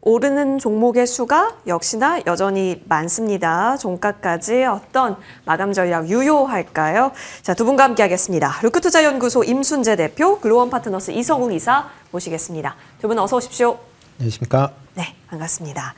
오르는 종목의 수가 역시나 여전히 많습니다. 종가까지 어떤 마감 전략 유효할까요? 자, 두 분과 함께 하겠습니다. 루크투자연구소 임순재 대표, 글로원 파트너스 이성웅 이사 모시겠습니다. 두 분 어서 오십시오. 안녕하십니까? 네, 반갑습니다.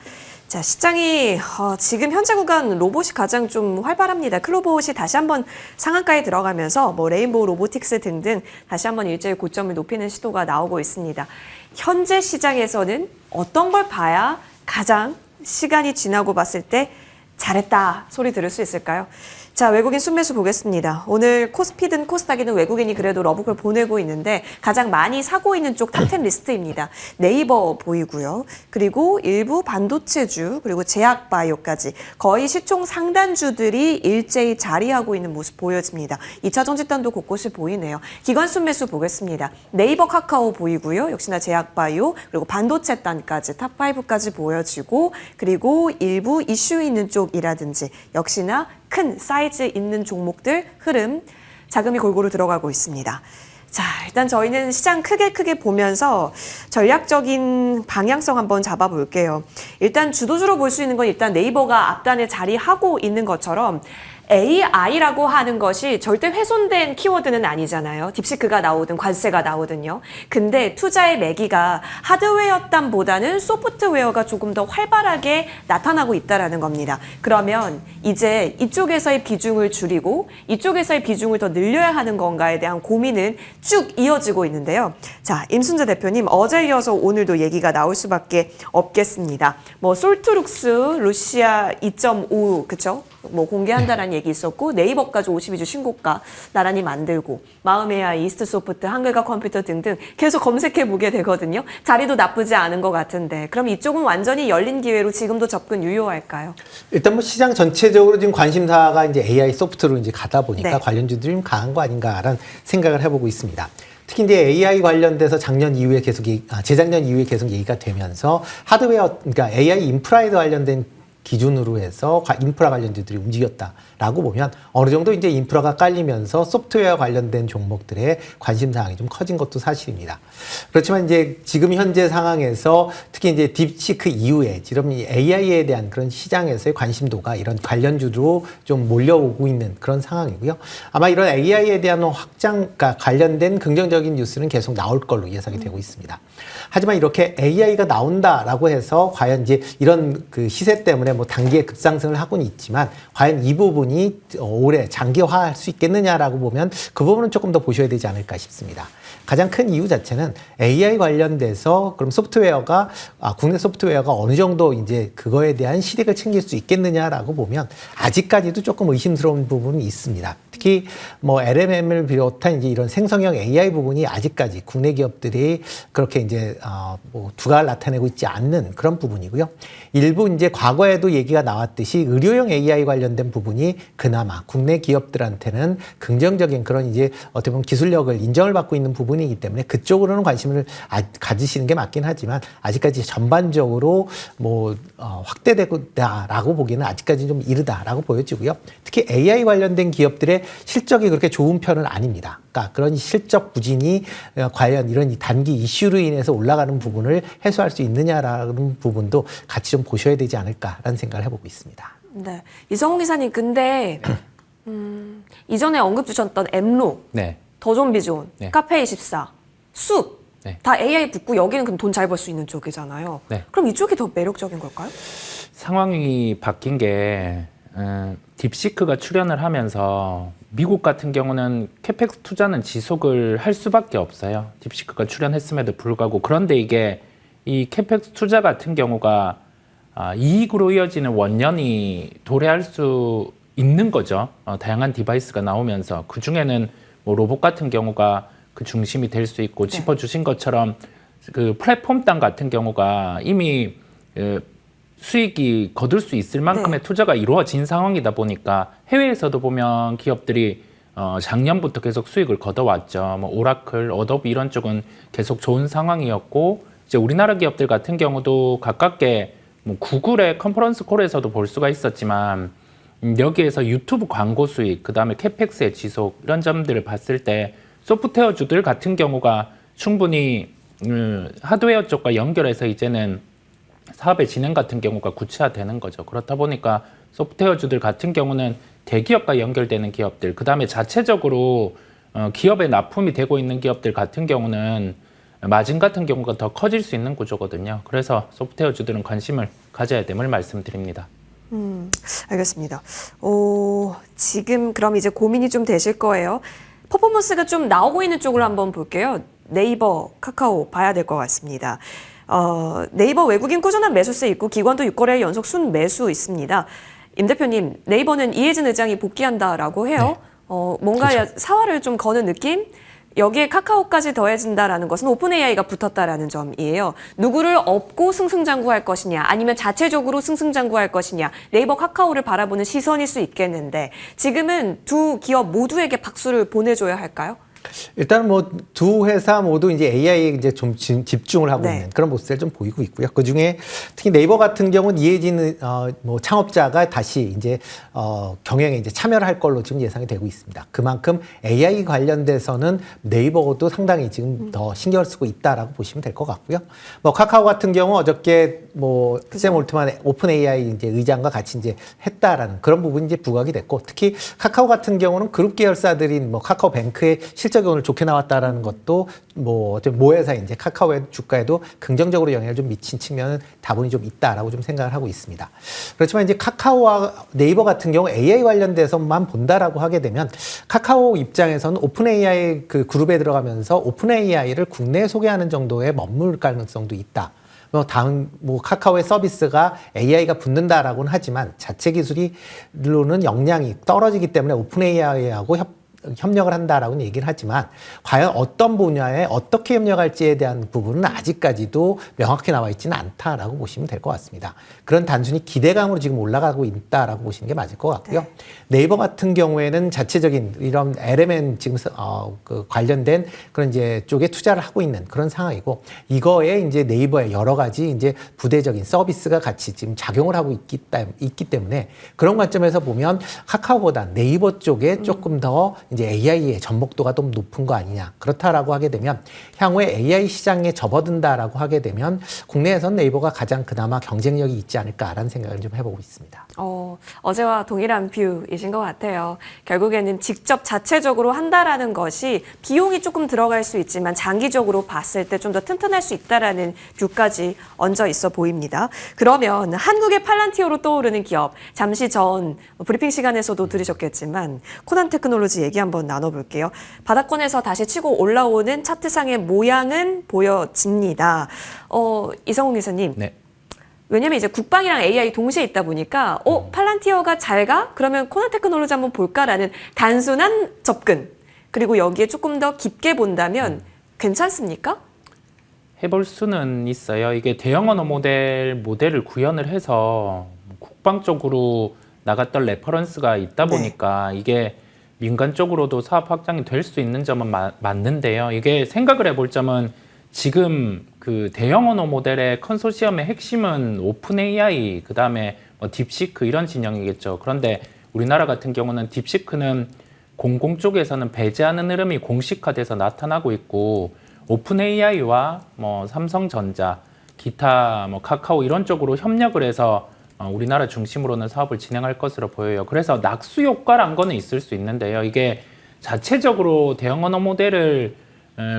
자, 시장이 지금 현재 구간 로봇이 가장 좀 활발합니다. 클로봇이 다시 한번 상한가에 들어가면서 레인보우 로보틱스 등등 다시 한번 일제히 고점을 높이는 시도가 나오고 있습니다. 현재 시장에서는 어떤 걸 봐야 가장 시간이 지나고 봤을 때 잘했다 소리 들을 수 있을까요? 자, 외국인 순매수 보겠습니다. 오늘 코스피든 코스닥이든 외국인이 그래도 러브콜 보내고 있는데 가장 많이 사고 있는 쪽 탑10 리스트입니다. 네이버 보이고요. 그리고 일부 반도체주, 그리고 제약바이오까지 거의 시총 상단주들이 일제히 자리하고 있는 모습 보여집니다. 2차 전지단도 곳곳이 보이네요. 기관 순매수 보겠습니다. 네이버 카카오 보이고요. 역시나 제약바이오, 그리고 반도체 단까지 탑5까지 보여지고, 그리고 일부 이슈 있는 쪽이라든지 역시나 큰 사이즈 있는 종목들 흐름 자금이 골고루 들어가고 있습니다. 자, 일단 저희는 시장 크게 보면서 전략적인 방향성 한번 잡아볼게요. 일단 주도주로 볼 수 있는 건 일단 네이버가 앞단에 자리하고 있는 것처럼 AI라고 하는 것이 절대 훼손된 키워드는 아니잖아요. 딥시크가 나오든 관세가 나오든요. 근데 투자의 매기가 하드웨어단보다는 소프트웨어가 조금 더 활발하게 나타나고 있다는 겁니다. 그러면 이제 이쪽에서의 비중을 줄이고 이쪽에서의 비중을 더 늘려야 하는 건가에 대한 고민은 쭉 이어지고 있는데요. 자, 임순재 대표님, 어제 이어서 오늘도 얘기가 나올 수밖에 없겠습니다. 솔트룩스, 루시아 2.5, 그쵸? 공개한다라는 얘기 있었고, 네이버까지 52주 신고가 나란히 만들고, 마음의 이스트소프트, 한글과 컴퓨터 등등 계속 검색해보게 되거든요. 자리도 나쁘지 않은 것 같은데, 그럼 이쪽은 완전히 열린 기회로 지금도 접근 유효할까요? 일단 시장 전체적으로 지금 관심사가 이제 AI 소프트로 이제 가다 보니까 네. 관련주들이 좀 강한 거 아닌가라는 생각을 해보고 있습니다. 특히 이제 AI 관련돼서 재작년 이후에 계속 얘기가 되면서 하드웨어, 그러니까 AI 인프라에 관련된 기준으로 해서 인프라 관련주들이 움직였다라고 보면 어느 정도 이제 인프라가 깔리면서 소프트웨어 관련된 종목들의 관심사항이 좀 커진 것도 사실입니다. 그렇지만 이제 지금 현재 상황에서 특히 이제 딥시크 이후에 지금 이 AI에 대한 그런 시장에서의 관심도가 이런 관련주로 좀 몰려오고 있는 그런 상황이고요. 아마 이런 AI에 대한 확장과 관련된 긍정적인 뉴스는 계속 나올 걸로 예상이 되고 있습니다. 하지만 이렇게 AI가 나온다라고 해서 과연 이제 이런 그 시세 때문에 단기에 급상승을 하고는 있지만 과연 이 부분이 오래 장기화할 수 있겠느냐라고 보면 그 부분은 조금 더 보셔야 되지 않을까 싶습니다. 가장 큰 이유 자체는 AI 관련돼서 그럼 국내 소프트웨어가 어느 정도 이제 그거에 대한 실익을 챙길 수 있겠느냐라고 보면 아직까지도 조금 의심스러운 부분이 있습니다. 특히 LMM을 비롯한 이제 이런 생성형 AI 부분이 아직까지 국내 기업들이 그렇게 이제 두각을 나타내고 있지 않는 그런 부분이고요. 일부 이제 과거에도 얘기가 나왔듯이 의료용 AI 관련된 부분이 그나마 국내 기업들한테는 긍정적인 그런 이제 어떻게 보면 기술력을 인정을 받고 있는 부분이기 때문에 그쪽으로는 관심을 가지시는 게 맞긴 하지만 아직까지 전반적으로 확대되다라고 보기에는 아직까지 좀 이르다라고 보여지고요. 특히 AI 관련된 기업들의 실적이 그렇게 좋은 편은 아닙니다. 그러니까 그런 실적 부진이 과연 이런 단기 이슈로 인해서 올라가는 부분을 해소할 수 있느냐라는 부분도 같이 좀 보셔야 되지 않을까라는 생각을 해보고 있습니다. 네, 이성웅 기사님, 근데 이전에 언급 주셨던 엠로, 네. 더존비존, 네. 카페24, 숲, 네. 다 AI 붙고 여기는 그럼 돈 잘 벌 수 있는 쪽이잖아요. 네. 그럼 이쪽이 더 매력적인 걸까요? 상황이 바뀐 게 딥시크가 출연을 하면서 미국 같은 경우는 캐펙스 투자는 지속을 할 수밖에 없어요. 딥시크가 출연했음에도 불구하고. 그런데 이게 이 캐펙스 투자 같은 경우가 이익으로 이어지는 원년이 도래할 수 있는 거죠. 다양한 디바이스가 나오면서 그중에는 로봇 같은 경우가 그 중심이 될 수 있고, 네. 짚어주신 것처럼 그 플랫폼당 같은 경우가 이미 수익이 거둘 수 있을 만큼의 네. 투자가 이루어진 상황이다 보니까 해외에서도 보면 기업들이 작년부터 계속 수익을 거둬왔죠. 오라클, 어도비 이런 쪽은 계속 좋은 상황이었고, 이제 우리나라 기업들 같은 경우도 가깝게 구글의 컨퍼런스 콜에서도 볼 수가 있었지만 여기에서 유튜브 광고 수익, 그 다음에 캐펙스의 지속 이런 점들을 봤을 때 소프트웨어주들 같은 경우가 충분히 하드웨어 쪽과 연결해서 이제는 사업의 진행 같은 경우가 구체화되는 거죠. 그렇다 보니까 소프트웨어주들 같은 경우는 대기업과 연결되는 기업들, 그 다음에 자체적으로 기업에 납품이 되고 있는 기업들 같은 경우는 마진 같은 경우가 더 커질 수 있는 구조거든요. 그래서 소프트웨어주들은 관심을 가져야 됨을 말씀드립니다. 알겠습니다. 지금 그럼 이제 고민이 좀 되실 거예요. 퍼포먼스가 좀 나오고 있는 쪽으로 한번 볼게요. 네이버, 카카오 봐야 될 것 같습니다. 네이버 외국인 꾸준한 매수세 있고 기관도 6거래 연속 순 매수 있습니다. 임 대표님, 네이버는 이해진 의장이 복귀한다라고 해요. 뭔가 그렇죠. 사활을 좀 거는 느낌? 여기에 카카오까지 더해진다라는 것은 오픈 AI가 붙었다라는 점이에요. 누구를 업고 승승장구할 것이냐, 아니면 자체적으로 승승장구할 것이냐, 네이버, 카카오를 바라보는 시선일 수 있겠는데 지금은 두 기업 모두에게 박수를 보내줘야 할까요? 일단 뭐 두 회사 모두 이제 AI에 이제 좀 집중을 하고 네. 있는 그런 모습을 좀 보이고 있고요. 그 중에 특히 네이버 같은 경우는 이해진 뭐 창업자가 다시 이제 경영에 이제 참여를 할 걸로 지금 예상이 되고 있습니다. 그만큼 AI 관련돼서는 네이버도 상당히 지금 더 신경을 쓰고 있다라고 보시면 될 것 같고요. 뭐 카카오 같은 경우 어저께 뭐 샘 올트만 오픈 AI 이제 의장과 같이 이제 했다라는 그런 부분이 이제 부각이 됐고, 특히 카카오 같은 경우는 그룹 계열사들인 뭐 카카오뱅크의 실적이 오늘 좋게 나왔다라는 것도 뭐 모회사 이제 카카오의 주가에도 긍정적으로 영향을 좀 미친 측면은 다분히 좀 있다라고 좀 생각을 하고 있습니다. 그렇지만 이제 카카오와 네이버 같은 경우 AI 관련돼서만 본다라고 하게 되면 카카오 입장에서는 오픈 AI 그 그룹에 들어가면서 오픈 AI를 국내에 소개하는 정도의 머물 가능성도 있다. 다음 뭐 카카오의 서비스가 AI가 붙는다라고는 하지만 자체 기술로는 역량이 떨어지기 때문에 오픈 AI하고 협력을 한다라고는 얘기를 하지만 과연 어떤 분야에 어떻게 협력할지에 대한 부분은 아직까지도 명확히 나와 있지는 않다라고 보시면 될 것 같습니다. 그런 단순히 기대감으로 지금 올라가고 있다라고 보시는 게 맞을 것 같고요. 네. 네이버 같은 경우에는 자체적인 이런 LMN 지금 그 관련된 그런 이제 쪽에 투자를 하고 있는 그런 상황이고, 이거에 이제 네이버의 여러 가지 이제 부대적인 서비스가 같이 지금 작용을 하고 있기 때문에 그런 관점에서 보면 카카오보다 네이버 쪽에 조금 더 이제 AI의 전복도가 좀 높은 거 아니냐. 그렇다라고 하게 되면 향후에 AI 시장에 접어든다라고 하게 되면 국내에선 네이버가 가장 그나마 경쟁력이 있지 않을까라는 생각을 좀 해보고 있습니다. 어제와 동일한 뷰이신 것 같아요. 결국에는 직접 자체적으로 한다라는 것이 비용이 조금 들어갈 수 있지만 장기적으로 봤을 때 좀 더 튼튼할 수 있다라는 뷰까지 얹어 있어 보입니다. 그러면 한국의 팔란티어로 떠오르는 기업, 잠시 전 브리핑 시간에서도 들으셨겠지만 코난 테크놀로지 얘기 한번 나눠볼게요. 바닥권에서 다시 치고 올라오는 차트상의 모양은 보여집니다. 이성웅 기사님. 네. 왜냐면 이제 국방이랑 AI 동시에 있다 보니까 팔란티어가 잘 가? 그러면 코난 테크놀로지 한번 볼까라는 단순한 접근. 그리고 여기에 조금 더 깊게 본다면 괜찮습니까? 해볼 수는 있어요. 이게 대형 언어 모델을 구현을 해서 국방 쪽으로 나갔던 레퍼런스가 있다 보니까 이게 민간 쪽으로도 사업 확장이 될 수 있는 점은 맞는데요. 이게 생각을 해볼 점은 지금 그 대형 언어 모델의 컨소시엄의 핵심은 오픈 AI, 그 다음에 뭐 딥시크 이런 진영이겠죠. 그런데 우리나라 같은 경우는 딥시크는 공공 쪽에서는 배제하는 흐름이 공식화돼서 나타나고 있고, 오픈 AI와 뭐 삼성전자, 기타 뭐 카카오 이런 쪽으로 협력을 해서 우리나라 중심으로는 사업을 진행할 것으로 보여요. 그래서 낙수 효과란 거는 있을 수 있는데요. 이게 자체적으로 대형 언어 모델을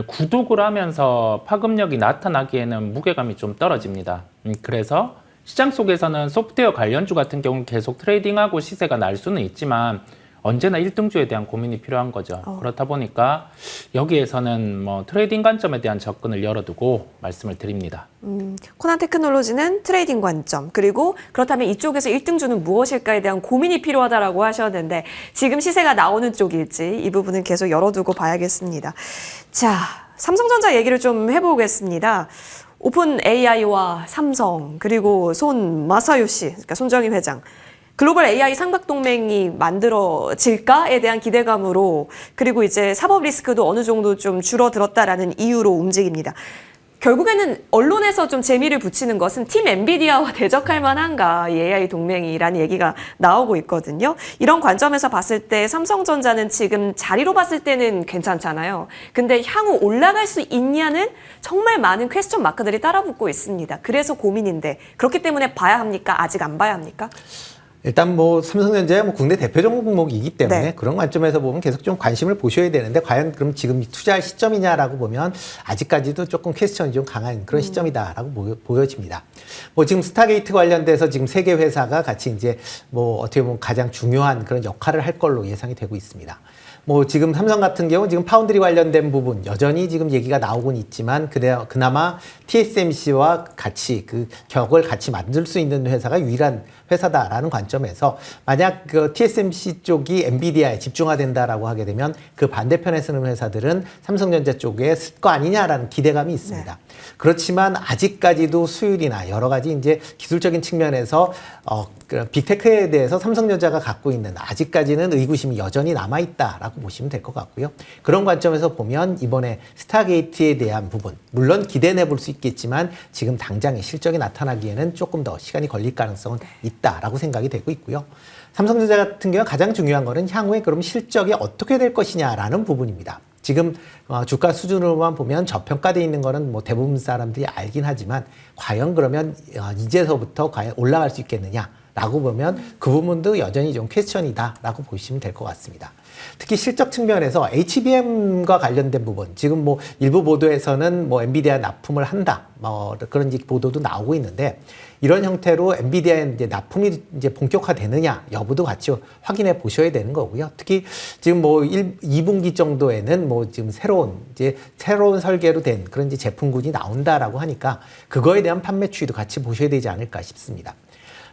구독을 하면서 파급력이 나타나기에는 무게감이 좀 떨어집니다. 그래서 시장 속에서는 소프트웨어 관련주 같은 경우는 계속 트레이딩하고 시세가 날 수는 있지만 언제나 1등주에 대한 고민이 필요한 거죠. 그렇다 보니까 여기에서는 뭐 트레이딩 관점에 대한 접근을 열어두고 말씀을 드립니다. 코난 테크놀로지는 트레이딩 관점, 그리고 그렇다면 이쪽에서 1등주는 무엇일까에 대한 고민이 필요하다라고 하셨는데 지금 시세가 나오는 쪽일지 이 부분은 계속 열어두고 봐야겠습니다. 자, 삼성전자 얘기를 좀 해보겠습니다. 오픈 AI와 삼성, 그리고 손 마사요시, 그러니까 손정희 회장, 글로벌 AI 삼각동맹이 만들어질까에 대한 기대감으로, 그리고 이제 사법 리스크도 어느 정도 좀 줄어들었다라는 이유로 움직입니다. 결국에는 언론에서 좀 재미를 붙이는 것은 팀 엔비디아와 대적할 만한가 이 AI 동맹이라는 얘기가 나오고 있거든요. 이런 관점에서 봤을 때 삼성전자는 지금 자리로 봤을 때는 괜찮잖아요. 근데 향후 올라갈 수 있냐는 정말 많은 퀘스천 마크들이 따라붙고 있습니다. 그래서 고민인데 그렇기 때문에 봐야 합니까? 아직 안 봐야 합니까? 일단 뭐 삼성전자의 뭐 국내 대표 종목이기 때문에 네. 그런 관점에서 보면 계속 좀 관심을 보셔야 되는데 과연 그럼 지금 투자할 시점이냐라고 보면 아직까지도 조금 퀘스천이 좀 강한 그런 시점이다라고 보여집니다. 뭐 지금 스타게이트 관련돼서 지금 세 개 회사가 같이 이제 뭐 어떻게 보면 가장 중요한 그런 역할을 할 걸로 예상이 되고 있습니다. 뭐 지금 삼성 같은 경우 지금 파운드리 관련된 부분 여전히 지금 얘기가 나오곤 있지만 그나마 TSMC와 같이 그 격을 같이 만들 수 있는 회사가 유일한 회사다라는 관점에서 만약 그 TSMC 쪽이 엔비디아에 집중화된다라고 하게 되면 그 반대편에 쓰는 회사들은 삼성전자 쪽에 쓸 거 아니냐라는 기대감이 있습니다. 네. 그렇지만 아직까지도 수율이나 여러 가지 이제 기술적인 측면에서 빅테크에 대해서 삼성전자가 갖고 있는 아직까지는 의구심이 여전히 남아있다라고 보시면 될 것 같고요. 그런 관점에서 보면 이번에 스타게이트에 대한 부분 물론 기대 내볼 수 있겠지만 지금 당장의 실적이 나타나기에는 조금 더 시간이 걸릴 가능성은 있다라고 생각이 되고 있고요. 삼성전자 같은 경우 가장 중요한 거는 향후에 그럼 실적이 어떻게 될 것이냐라는 부분입니다. 지금 주가 수준으로만 보면 저평가되어 있는 거는 뭐 대부분 사람들이 알긴 하지만 과연 그러면 이제서부터 과연 올라갈 수 있겠느냐라고 보면 그 부분도 여전히 좀 퀘스천이다라고 보시면 될 것 같습니다. 특히 실적 측면에서 HBM과 관련된 부분, 지금 뭐 일부 보도에서는 뭐 엔비디아 납품을 한다, 뭐 그런 보도도 나오고 있는데 이런 형태로 엔비디아에 이제 납품이 이제 본격화되느냐 여부도 같이 확인해 보셔야 되는 거고요. 특히 지금 뭐 2분기 정도에는 뭐 지금 새로운 설계로 된 그런 이제 제품군이 나온다라고 하니까 그거에 대한 판매 추이도 같이 보셔야 되지 않을까 싶습니다.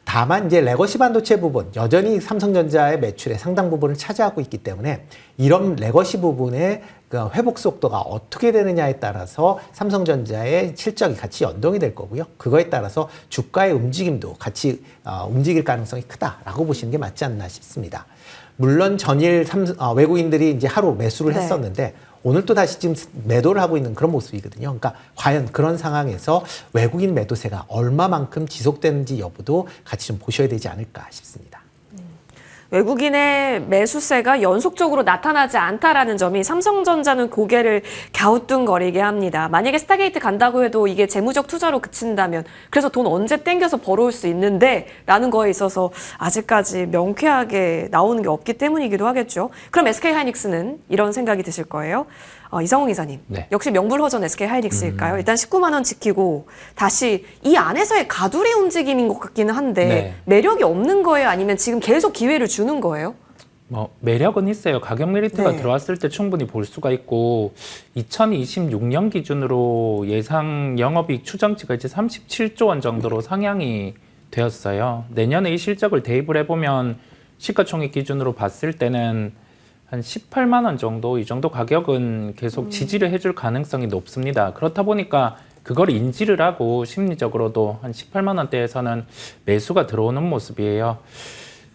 다만 이제 레거시 반도체 부분 여전히 삼성전자의 매출의 상당 부분을 차지하고 있기 때문에 이런 레거시 부분의 그 회복 속도가 어떻게 되느냐에 따라서 삼성전자의 실적이 같이 연동이 될 거고요. 그거에 따라서 주가의 움직임도 같이 움직일 가능성이 크다라고 보시는 게 맞지 않나 싶습니다. 물론 전일 외국인들이 이제 하루 매수를 네. 했었는데 오늘 또 다시 지금 매도를 하고 있는 그런 모습이거든요. 그러니까 과연 그런 상황에서 외국인 매도세가 얼마만큼 지속되는지 여부도 같이 좀 보셔야 되지 않을까 싶습니다. 외국인의 매수세가 연속적으로 나타나지 않다라는 점이 삼성전자는 고개를 갸우뚱거리게 합니다. 만약에 스타게이트 간다고 해도 이게 재무적 투자로 그친다면 그래서 돈 언제 땡겨서 벌어올 수 있는데 라는 거에 있어서 아직까지 명쾌하게 나오는 게 없기 때문이기도 하겠죠. 그럼 SK하이닉스는 이런 생각이 드실 거예요. 이성훈 기자님, 네. 역시 명불허전 SK하이닉스일까요? 일단 19만 원 지키고 다시 이 안에서의 가두리 움직임인 것 같기는 한데 네. 매력이 없는 거예요? 아니면 지금 계속 기회를 주는 거예요? 뭐 매력은 있어요. 가격 메리트가 네. 들어왔을 때 충분히 볼 수가 있고 2026년 기준으로 예상 영업이익 추정치가 이제 37조 원 정도로 상향이 되었어요. 내년에 이 실적을 대입을 해보면 시가총액 기준으로 봤을 때는 한 18만 원 정도, 이 정도 가격은 계속 지지를 해줄 가능성이 높습니다. 그렇다 보니까 그걸 인지를 하고 심리적으로도 한 18만 원대에서는 매수가 들어오는 모습이에요.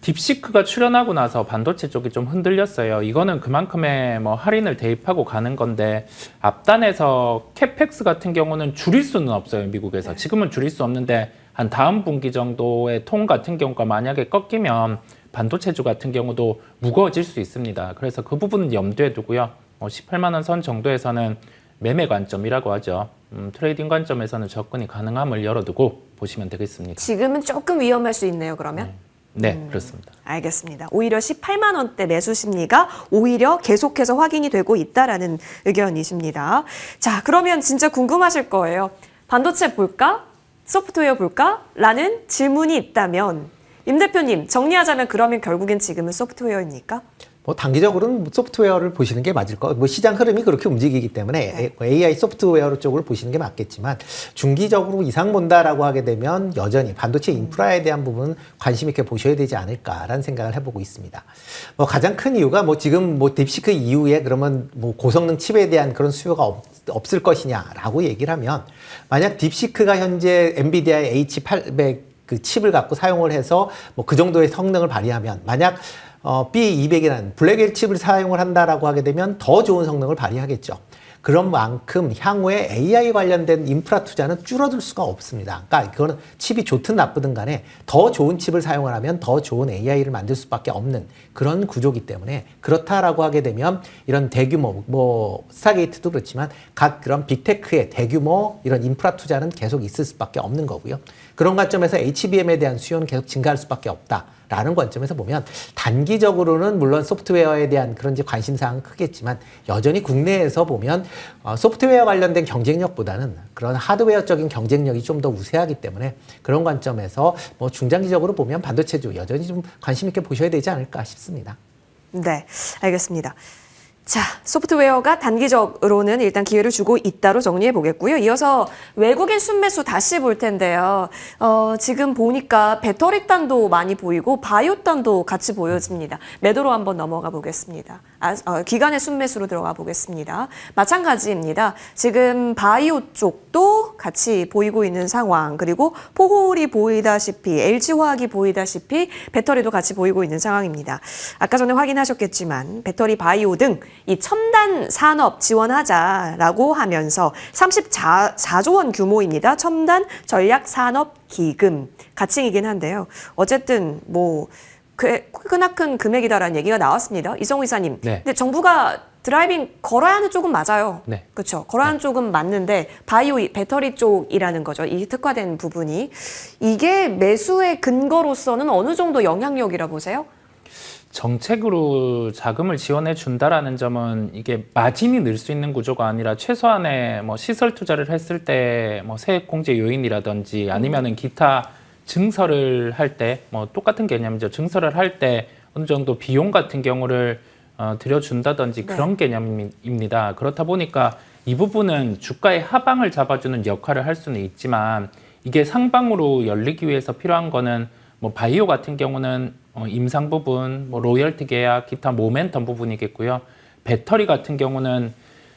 딥시크가 출연하고 나서 반도체 쪽이 좀 흔들렸어요. 이거는 그만큼의 뭐 할인을 대입하고 가는 건데 앞단에서 캐펙스 같은 경우는 줄일 수는 없어요, 미국에서. 지금은 줄일 수 없는데 한 다음 분기 정도의 통 같은 경우가 만약에 꺾이면 반도체주 같은 경우도 무거워질 수 있습니다. 그래서 그 부분은 염두에 두고요. 18만 원 선 정도에서는 매매 관점이라고 하죠. 트레이딩 관점에서는 접근이 가능함을 열어두고 보시면 되겠습니다. 지금은 조금 위험할 수 있네요, 그러면? 네, 그렇습니다. 알겠습니다. 오히려 18만 원대 매수 심리가 오히려 계속해서 확인이 되고 있다라는 의견이십니다. 자, 그러면 진짜 궁금하실 거예요. 반도체 볼까? 소프트웨어 볼까? 라는 질문이 있다면 임 대표님 정리하자면 그러면 결국엔 지금은 소프트웨어입니까? 뭐 단기적으로는 소프트웨어를 보시는 게 맞을 거. 뭐 시장 흐름이 그렇게 움직이기 때문에 AI 소프트웨어 쪽을 보시는 게 맞겠지만 중기적으로 이상 본다라고 하게 되면 여전히 반도체 인프라에 대한 부분은 관심 있게 보셔야 되지 않을까라는 생각을 해보고 있습니다. 뭐 가장 큰 이유가 뭐 지금 뭐 딥시크 이후에 그러면 뭐 고성능 칩에 대한 그런 수요가 없을 것이냐라고 얘기를 하면 만약 딥시크가 현재 엔비디아의 H800 그 칩을 갖고 사용을 해서 뭐 그 정도의 성능을 발휘하면 만약 B200이라는 블랙웰 칩을 사용을 한다라고 하게 되면 더 좋은 성능을 발휘하겠죠. 그런 만큼 향후에 AI 관련된 인프라 투자는 줄어들 수가 없습니다. 그러니까 그거는 칩이 좋든 나쁘든 간에 더 좋은 칩을 사용하면 더 좋은 AI를 만들 수밖에 없는 그런 구조기 때문에 그렇다라고 하게 되면 이런 대규모 뭐 스타게이트도 그렇지만 각 그런 빅테크의 대규모 이런 인프라 투자는 계속 있을 수밖에 없는 거고요. 그런 관점에서 HBM에 대한 수요는 계속 증가할 수밖에 없다라는 관점에서 보면 단기적으로는 물론 소프트웨어에 대한 그런 이제 관심사항은 크겠지만 여전히 국내에서 보면 소프트웨어 관련된 경쟁력보다는 그런 하드웨어적인 경쟁력이 좀 더 우세하기 때문에 그런 관점에서 뭐 중장기적으로 보면 반도체주 여전히 좀 관심 있게 보셔야 되지 않을까 싶습니다. 네, 알겠습니다. 자, 소프트웨어가 단기적으로는 일단 기회를 주고 있다로 정리해 보겠고요. 이어서 외국인 순매수 다시 볼 텐데요. 지금 보니까 배터리단도 많이 보이고 바이오단도 같이 보여집니다. 매도로 한번 넘어가 보겠습니다. 기간의 순매수로 들어가 보겠습니다. 마찬가지입니다. 지금 바이오 쪽도 같이 보이고 있는 상황, 그리고 포홀이 보이다시피 LG화학이 보이다시피 배터리도 같이 보이고 있는 상황입니다. 아까 전에 확인하셨겠지만 배터리, 바이오 등 이 첨단 산업 지원하자라고 하면서 34조 원 규모입니다. 첨단 전략 산업 기금 가칭이긴 한데요. 어쨌든 뭐 크나큰 금액이다라는 얘기가 나왔습니다. 이성우 이사님. 네. 근데 정부가 드라이빙 걸어야 하는 쪽은 맞아요. 네. 그렇죠. 걸어야 하는 쪽은 맞는데 바이오 배터리 쪽이라는 거죠. 이 특화된 부분이 이게 매수의 근거로서는 어느 정도 영향력이라 보세요? 정책으로 자금을 지원해 준다라는 점은 이게 마진이 늘 수 있는 구조가 아니라 최소한의 뭐 시설 투자를 했을 때 뭐 세액 공제 요인이라든지 아니면은 기타 증설을 할 때 뭐 똑같은 개념이죠. 증설을 할 때 어느 정도 비용 같은 경우를 들여준다든지 네. 그런 개념입니다. 그렇다 보니까 이 부분은 주가의 하방을 잡아주는 역할을 할 수는 있지만 이게 상방으로 열리기 위해서 필요한 거는 뭐 바이오 같은 경우는 임상 부분, 뭐 로열티 계약, 기타 모멘텀 부분이겠고요. 배터리 같은 경우는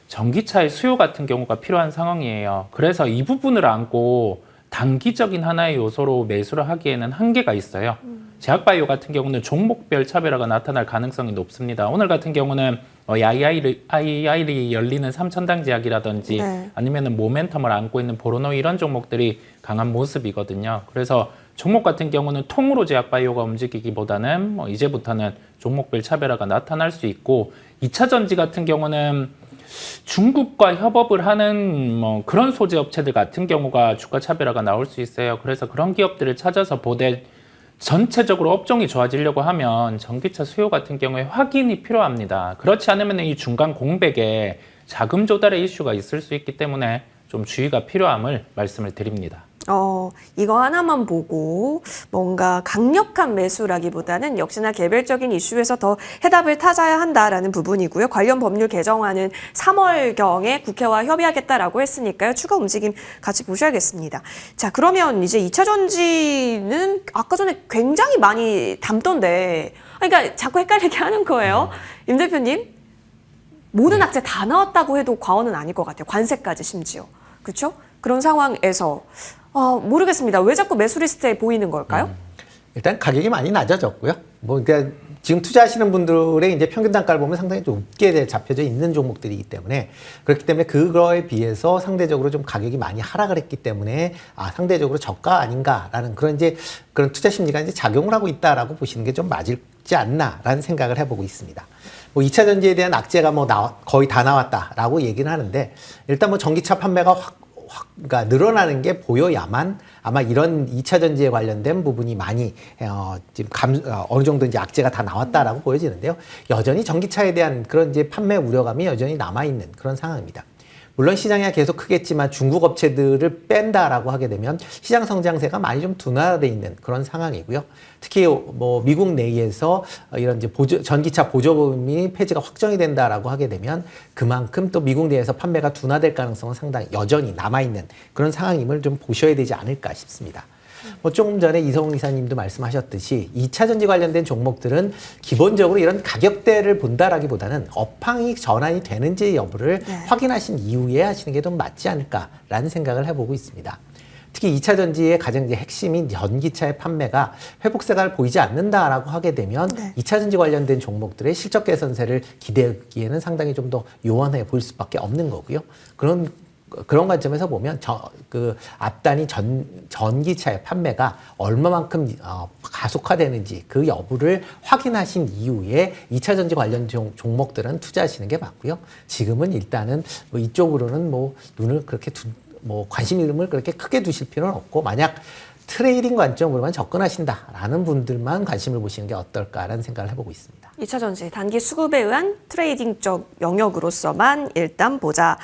전기차의 수요 같은 경우가 필요한 상황이에요. 그래서 이 부분을 안고 단기적인 하나의 요소로 매수를 하기에는 한계가 있어요. 제약바이오 같은 경우는 종목별 차별화가 나타날 가능성이 높습니다. 오늘 같은 경우는 IIR이 열리는 삼천당 제약이라든지 네. 아니면은 모멘텀을 안고 있는 보로노 이런 종목들이 강한 모습이거든요. 그래서 종목 같은 경우는 통으로 제약바이오가 움직이기보다는 뭐 이제부터는 종목별 차별화가 나타날 수 있고 2차 전지 같은 경우는 중국과 협업을 하는 뭐 그런 소재 업체들 같은 경우가 주가 차별화가 나올 수 있어요. 그래서 그런 기업들을 찾아서 보되 전체적으로 업종이 좋아지려고 하면 전기차 수요 같은 경우에 확인이 필요합니다. 그렇지 않으면 이 중간 공백에 자금 조달의 이슈가 있을 수 있기 때문에 좀 주의가 필요함을 말씀을 드립니다. 이거 하나만 보고 뭔가 강력한 매수라기보다는 역시나 개별적인 이슈에서 더 해답을 찾아야 한다라는 부분이고요. 관련 법률 개정안은 3월경에 국회와 협의하겠다라고 했으니까요. 추가 움직임 같이 보셔야겠습니다. 자, 그러면 이제 2차 전지는 아까 전에 굉장히 많이 담던데, 그러니까 자꾸 헷갈리게 하는 거예요. 임 대표님, 모든 악재 다 나왔다고 해도 과언은 아닐 것 같아요. 관세까지 심지어. 그렇죠? 그런 상황에서 모르겠습니다. 왜 자꾸 매수 리스트에 보이는 걸까요? 일단 가격이 많이 낮아졌고요. 뭐 그러니까 지금 투자하시는 분들의 이제 평균 단가를 보면 상당히 좀 높게 잡혀져 있는 종목들이기 때문에 그렇기 때문에 그거에 비해서 상대적으로 좀 가격이 많이 하락을 했기 때문에 상대적으로 저가 아닌가라는 그런 이제 그런 투자 심리가 이제 작용을 하고 있다라고 보시는 게 좀 맞지 않나라는 생각을 해보고 있습니다. 뭐 2차 전지에 대한 악재가 뭐 거의 다 나왔다라고 얘기는 하는데 일단 뭐 전기차 판매가 그러니까 늘어나는 게 보여야만 아마 이런 2차 전지에 관련된 부분이 많이 지금 어느 정도 이제 악재가 다 나왔다라고 보여지는데요. 여전히 전기차에 대한 그런 이제 판매 우려감이 여전히 남아 있는 그런 상황입니다. 물론 시장이 계속 크겠지만 중국 업체들을 뺀다라고 하게 되면 시장 성장세가 많이 좀 둔화되어 있는 그런 상황이고요. 특히 뭐 미국 내에서 이런 이제 전기차 보조금이 폐지가 확정이 된다라고 하게 되면 그만큼 또 미국 내에서 판매가 둔화될 가능성은 상당히 여전히 남아 있는 그런 상황임을 좀 보셔야 되지 않을까 싶습니다. 뭐 조금 전에 이성훈 이사님도 말씀하셨듯이 2차 전지 관련된 종목들은 기본적으로 이런 가격대를 본다라기보다는 업황이 전환이 되는지 여부를 확인하신 이후에 하시는 게 좀 맞지 않을까라는 생각을 해보고 있습니다. 특히 2차 전지의 가장 이제 핵심인 전기차의 판매가 회복세가 보이지 않는다라고 하게 되면 네. 2차 전지 관련된 종목들의 실적 개선세를 기대하기에는 상당히 좀 더 요원해 보일 수밖에 없는 거고요. 그런 관점에서 보면 앞단이 전기차의 판매가 얼마만큼 가속화되는지 그 여부를 확인하신 이후에 2차 전지 관련 종목들은 투자하시는 게 맞고요. 지금은 일단은 뭐 이쪽으로는 뭐 눈을 그렇게 관심을 그렇게 크게 두실 필요는 없고, 만약 트레이딩 관점으로만 접근하신다라는 분들만 관심을 보시는 게 어떨까라는 생각을 해보고 있습니다. 2차 전지 단기 수급에 의한 트레이딩적 영역으로서만 일단 보자.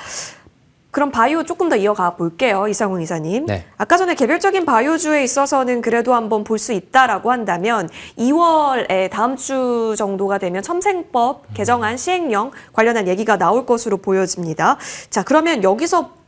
그럼 바이오 조금 더 이어가 볼게요. 이상훈 이사님. 네. 아까 전에 개별적인 바이오주에 있어서는 그래도 한번 볼 수 있다라고 한다면 2월에 다음 주 정도가 되면 첨생법 개정안 시행령 관련한 얘기가 나올 것으로 보여집니다. 자, 그러면 여기서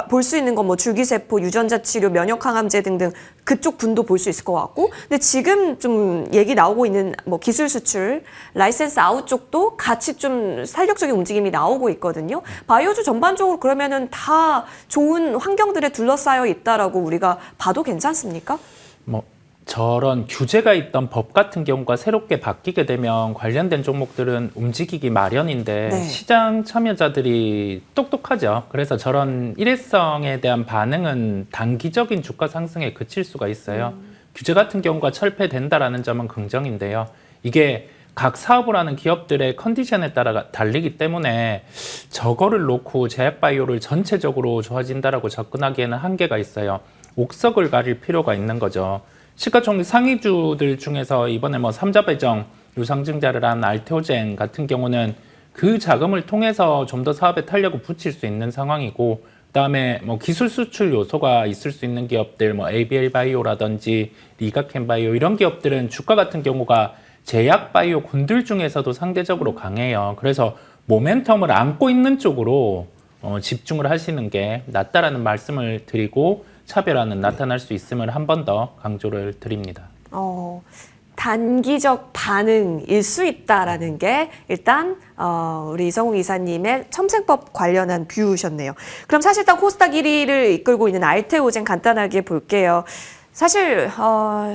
볼 수 있는 건 뭐 줄기세포, 유전자 치료, 면역 항암제 등등 그쪽 분도 볼 수 있을 것 같고, 근데 지금 좀 얘기 나오고 있는 뭐 기술 수출, 라이센스 아웃 쪽도 같이 좀 탄력적인 움직임이 나오고 있거든요. 바이오주 전반적으로 그러면은 다 좋은 환경들에 둘러싸여 있다라고 우리가 봐도 괜찮습니까? 뭐 저런 규제가 있던 법 같은 경우가 새롭게 바뀌게 되면 관련된 종목들은 움직이기 마련인데 네. 시장 참여자들이 똑똑하죠. 그래서 저런 일회성에 대한 반응은 단기적인 주가 상승에 그칠 수가 있어요. 규제 같은 경우가 철폐된다라는 점은 긍정인데요. 이게 각 사업을 하는 기업들의 컨디션에 따라 달리기 때문에 저거를 놓고 제약바이오를 전체적으로 좋아진다라고 접근하기에는 한계가 있어요. 옥석을 가릴 필요가 있는 거죠. 시가총액 상위주들 중에서 이번에 뭐 삼자 배정 유상증자를 한 알테오젠 같은 경우는 그 자금을 통해서 좀 더 사업에 탄력을 붙일 수 있는 상황이고, 그다음에 뭐 기술 수출 요소가 있을 수 있는 기업들, 뭐 ABL 바이오라든지 리가켄 바이오 이런 기업들은 주가 같은 경우가 제약 바이오 군들 중에서도 상대적으로 강해요. 그래서 모멘텀을 안고 있는 쪽으로 집중을 하시는 게 낫다라는 말씀을 드리고, 차별화는 나타날 수 있음을 한 번 더 강조를 드립니다. 단기적 반응일 수 있다라는 게 일단 우리 이성욱 이사님의 첨생법 관련한 뷰셨네요. 그럼 사실상 코스닥 1위를 이끌고 있는 알테오젠 간단하게 볼게요. 사실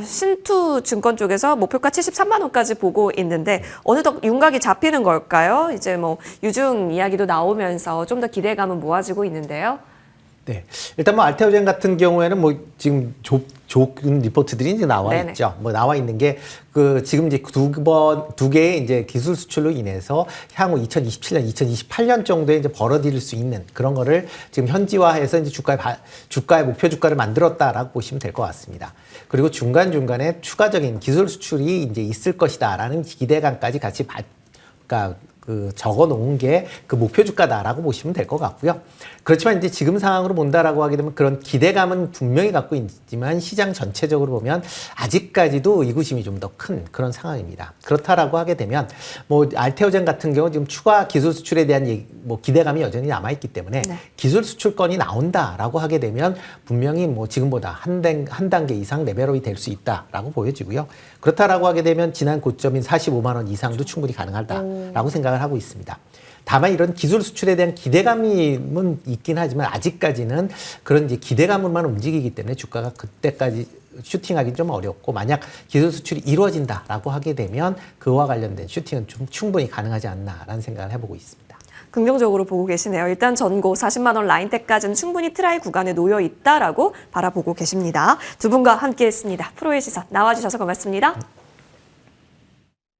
신투증권 쪽에서 목표가 73만 원까지 보고 있는데 어느덧 윤곽이 잡히는 걸까요? 이제 뭐 유중 이야기도 나오면서 좀 더 기대감은 모아지고 있는데요. 네. 일단 뭐 알테오젠 같은 경우에는 뭐 지금 좋은 리포트들이 이제 나와 네네. 있죠. 뭐 나와 있는 게 지금 이제 두 개의 이제 기술 수출로 인해서 향후 2027년, 2028년 정도에 이제 벌어들일 수 있는 그런 거를 지금 현지화해서 이제 주가의 목표 주가를 만들었다라고 보시면 될 것 같습니다. 그리고 중간중간에 추가적인 기술 수출이 이제 있을 것이다라는 기대감까지 같이 적어 놓은 게 그 목표 주가다라고 보시면 될 것 같고요. 그렇지만 이제 지금 상황으로 본다라고 하게 되면 그런 기대감은 분명히 갖고 있지만 시장 전체적으로 보면 아직까지도 의구심이 좀 더 큰 그런 상황입니다. 그렇다라고 하게 되면 뭐 알테오젠 같은 경우 지금 추가 기술 수출에 대한 기대감이 여전히 남아 있기 때문에 네. 기술 수출권이 나온다라고 하게 되면 분명히 뭐 지금보다 한 단계 이상 레벨업이 될 수 있다라고 보여지고요. 그렇다라고 하게 되면 지난 고점인 45만 원 이상도 충분히 가능하다라고 생각을 하고 있습니다. 다만 이런 기술 수출에 대한 기대감은 있긴 하지만 아직까지는 그런 이제 기대감으로만 움직이기 때문에 주가가 그때까지 슈팅하기 좀 어렵고, 만약 기술 수출이 이루어진다라고 하게 되면 그와 관련된 슈팅은 좀 충분히 가능하지 않나라는 생각을 해보고 있습니다. 긍정적으로 보고 계시네요. 일단 전고 40만 원 라인대까지는 충분히 트라이 구간에 놓여 있다라고 바라보고 계십니다. 두 분과 함께했습니다. 프로의 시선 나와주셔서 고맙습니다.